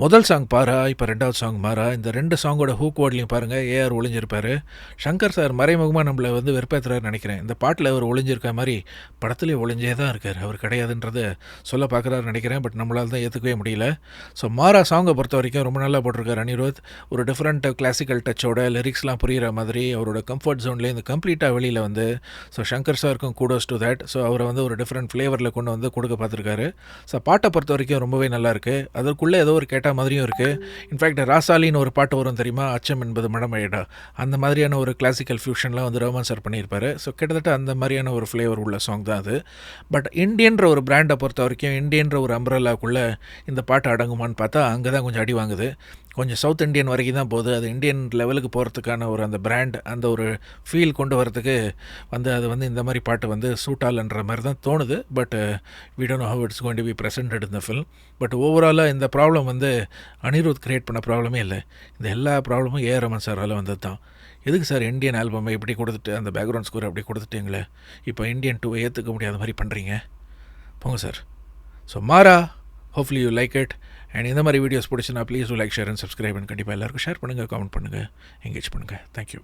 முதல் சாங் பாரா, இப்போ 2வது சாங் மாறா. இந்த 2 சாங்கோட ஹூக் வேர்ட்லையும் பாருங்கள் ஏஆர் ஒளிஞ்சிருப்பார். சங்கர் சார் மறைமுகமாக நம்மளை வெறுப்பேற்றுறாருன்னு நினைக்கிறேன். இந்த பாட்டில் அவர் ஒளிஞ்சிருக்க மாதிரி படத்துலேயே ஒளிஞ்சே தான் இருக்கார். அவர் கிடையாதுன்றதை சொல்ல பார்க்குறாரு நினைக்கிறேன். பட் நம்மளால் தான் ஏற்றுக்கவே முடியல. ஸோ மாறா சாங்கை பொறுத்த வரைக்கும் ரொம்ப நல்லா போட்டிருக்காரு அனிருத். ஒரு டிஃப்ரெண்ட் கிளாசிக்கல் டச்சோட லிரிக்ஸ்லாம் புரிகிற மாதிரி அவரோட கம்ஃபர்ட் ஜோன்லேருந்து கம்ப்ளீட்டாக வெளியில் வந்து ஸோ சங்கர் சாருக்கும் கூடோஸ் டு தேட். ஸோ அவரை ஒரு டிஃப்ரெண்ட் ஃப்ளேவரில் கொண்டு கொடுக்க பார்த்துருக்காரு. ஸோ பாட்டை பொறுத்த வரைக்கும் ரொம்பவே நல்லாயிருக்கு. அதற்குள்ளே ஏதோ ஒரு மாதிரியும் இருக்குது. இன்ஃபேக்ட் ராசாலின்னு ஒரு பாட்டு வரும் தெரியுமா, அச்சம் என்பது மடமழைடா, அந்த மாதிரியான ஒரு கிளாசிக்கல் ஃபியூஷன்லாம் ரஹ்மான் சார் பண்ணியிருப்பாரு. ஸோ கிட்டத்தட்ட அந்த மாதிரியான ஒரு ஃப்ளேவர் உள்ள சாங் தான் அது. பட் இந்தியன்ற ஒரு பிராண்டை பொறுத்த வரைக்கும், இந்தியன்ற ஒரு அம்ப்ரெல்லாக்குள்ளே இந்த பாட்டு அடங்குமான்னு பார்த்தா அங்கே தான் கொஞ்சம் அடி வாங்குது. கொஞ்சம் சவுத் இண்டியன் வரைக்கும் தான் போகுது. அது இந்தியன் லெவலுக்கு போகிறதுக்கான ஒரு அந்த பிராண்ட், அந்த ஒரு ஃபீல் கொண்டு வரதுக்கு அது இந்த மாதிரி பாட்டு சூட் ஆகலன்ற மாதிரி தான் தோணுது. But we don't know how it's going to be presented in the film. But ஓவராலாக இந்த ப்ராப்ளம் அனிருத் கிரியேட் பண்ண ப்ராப்ளமே இல்லை. இந்த எல்லா ப்ராப்ளமும் ஏஆர் ரஹ்மான் சாரால் வந்தது தான். எதுக்கு சார் இந்தியன் ஆல்பமை இப்படி கொடுத்துட்டு அந்த பேக்ரவுண்ட் ஸ்கோர் அப்படி கொடுத்துட்டீங்களே, இப்போ இந்தியன் 2 ஏற்றுக்க முடியாத மாதிரி பண்ணுறீங்க, போங்க sir. So Maara, hopefully you like it. And இந்த மாதிரி வீடியோஸ் பிடிச்சுன்னா please do like, share and subscribe. கண்டிப்பாக எல்லாருக்கும் ஷேர் பண்ணுங்கள், கமெண்ட் பண்ணுங்கள், என்கேஜ் பண்ணுங்கள். தேங்க்யூ.